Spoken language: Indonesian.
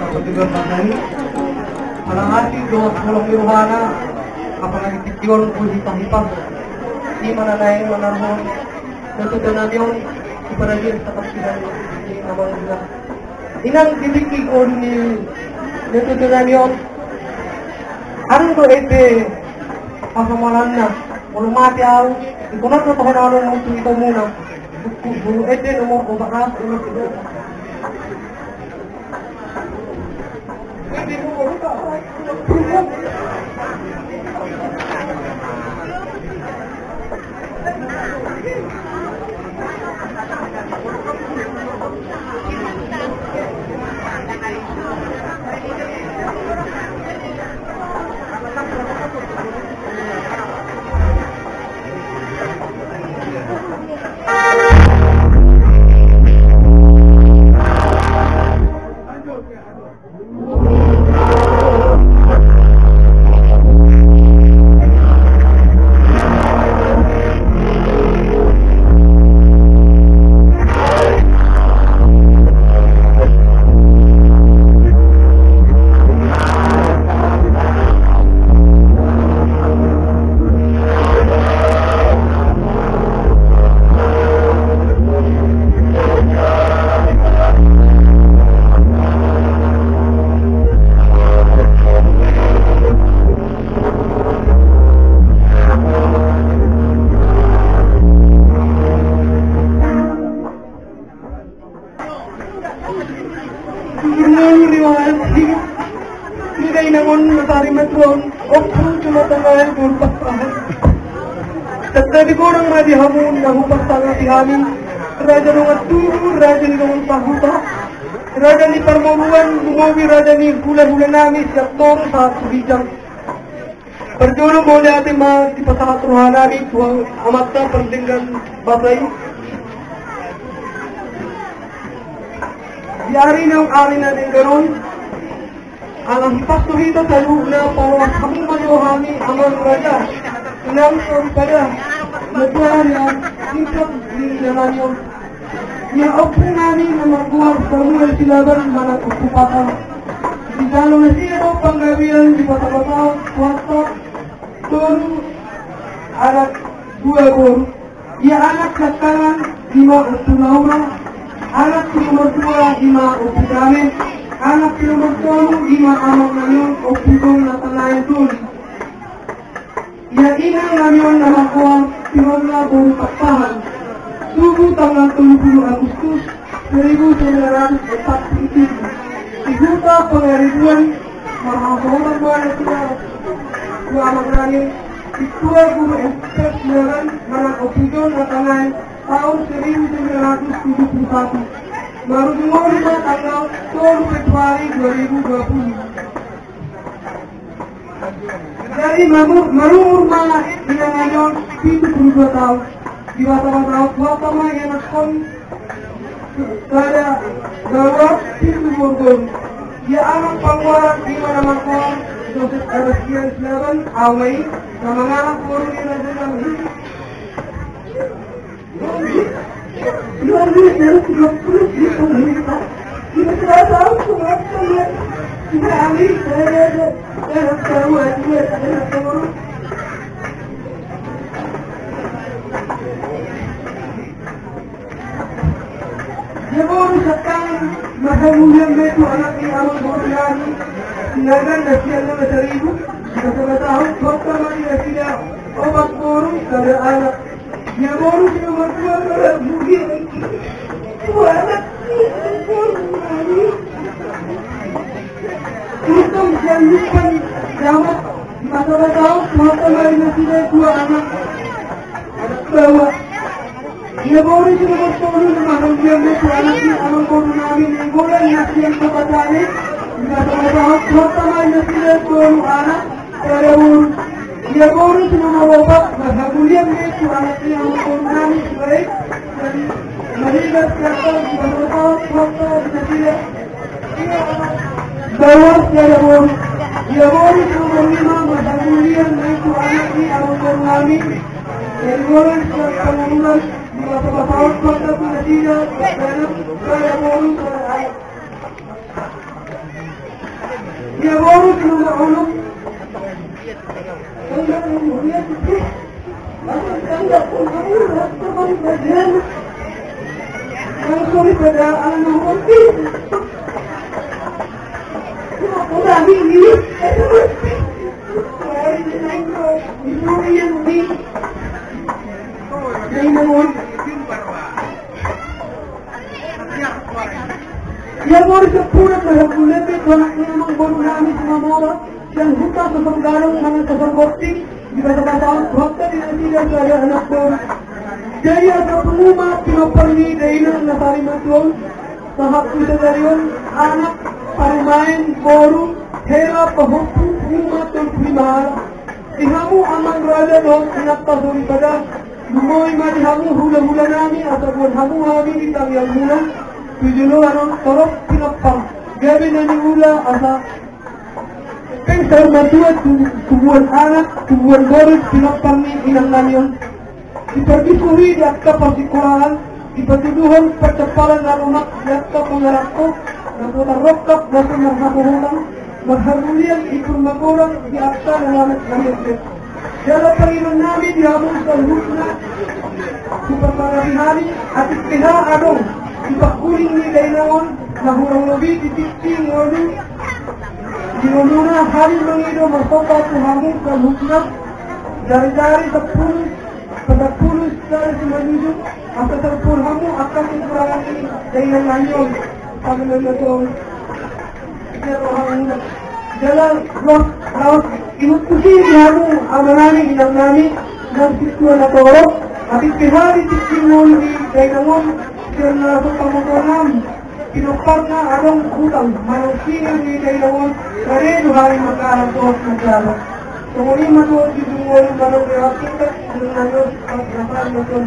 Kapatigan natin. Alangati Diyos walang iruhana. Apalagi titiyon po hipa-hipa. Di mananayin manarhon. Natutunan natin yung iparagin sa kapsilan ni Amang Dila. Inang dibikig o ni natutunan yun. Ano ito ete pasamalan na. Walang mati ako. Ikunat na pakinalong mo ito muna. Bulu ete nomor ko bakas. Ulit ito. Hindi mo ulit ako. Tadi korang madi hamun nahu pasang tihamin raja nungat tuhu raja ni nungat pahuta raja ni permoruan gumawi raja ni gula-gula nami siap toro saat subijang perjono boleh ati ma di pasahat rohanami tuang amatna pentingkan basai di hari nang arina denggaron alam pastuhita talu na pawas hamun mayohami aman raja enam pada negara hidup di dalamnya. Ya opung nami membuat semua silaban mana okupatan. Di dalam itu penggabian di kota-kota swasta turun anak dua guru. Ya anak sekarang 5 Oktober, anak nomor 2 5 Oktober, anak nomor 3 5 anak namun Oktober natalayan turun. Ya inang namun nama kuang Tirona baru Pakpahan Subuh tanggal 30 Agustus 1947 di Huta Pengaribuan Mahahoran Barat Dua Magrani di Tua Guru Ekspres Jalan Manak Opujon Natangan tahun 1971 baru dimulai tanggal 10 Februari 2020. Dari marumur mga inangayon 72 tahun di Watama yang nakon kada gawat Timurgon ya anak pangwaran di mana ko Joseph Araskian Slavan away na mga anak puro nila dalang luar biasa 30 di pemerintah kita sudah tahu semua kalian kita ambil saya tahu aja ada semua dia baru sekarang mahamulian itu anak ini amal borjani sinagan nasihan nama seribu kita sudah tahu dokter mati nasihat obat boru pada anak dia baru nomor 2 pada bugil itu anak ini Untung janjikan jawab di masa tahun mata lain nasihat 2 anak bawa dia baru itu nomor 10 mahamulian itu anak ini amal boru namin yang bulan nasihat kepadanya di masa tahun mata lain nasihat 2 anak pada baru dia baru itu nomor 4 mahamulian itu anak ini amal boru namin baik dan melihat kata di masa tahun mata nasihat bahwa dia baru itu menerima mahamulian itu anak ini amal boru namin dari bulan pengurusan di masa tahun mata nasihat dan pada baru Yang baru sepuluh lebih anak memang baru namin sumamora yang huta sa paggarong ng kasamboktik di ba sa kasang wakta di nasila sa anak baru daya sa penguma pinoperni dahil ng nasari matuon sa hapto sa darion anak parumain baru hera pahupu penguma tol primahal ihamu amang rada doon anak pasuri pada lumoy madihamu hula-hula namin at abon hamu hamin itang yang mula tujulo anong torok pinapang gabi na ni Ula asa pensar matuat tubuhan anak tubuhan boros pinapang ni inang nanyon dipergisuhi di akta pasikurahan dipatuduhan percepalan na lumak di akta pangarap ko na putarokap na sunarnakuhutang maghaguliang ipurmagurang di akta ng anak nanyon dala Panginoon namin dihamon sa husna supapangabihani at ipiha anong ipakuling ni Dainawon na hurang labi titikting ngonu dinununa hari mengido masopa tuhangun kalhuknap dari-dari sepuluh pada puluh dari semenuju atau terpurhamu akan kekurangan ini Dainawon lanyon kami mengetong dalam laut imut kusi dihamu amanani inang nami dan siswa na toro at ipihari titikting ngonu ni Dainawon karena pemakonan pinupag na anong utang manusia ni Dainawon kare duhari makahantos maglalak so muli matuot yung manong reakitas ng nangyos at nasaan na ito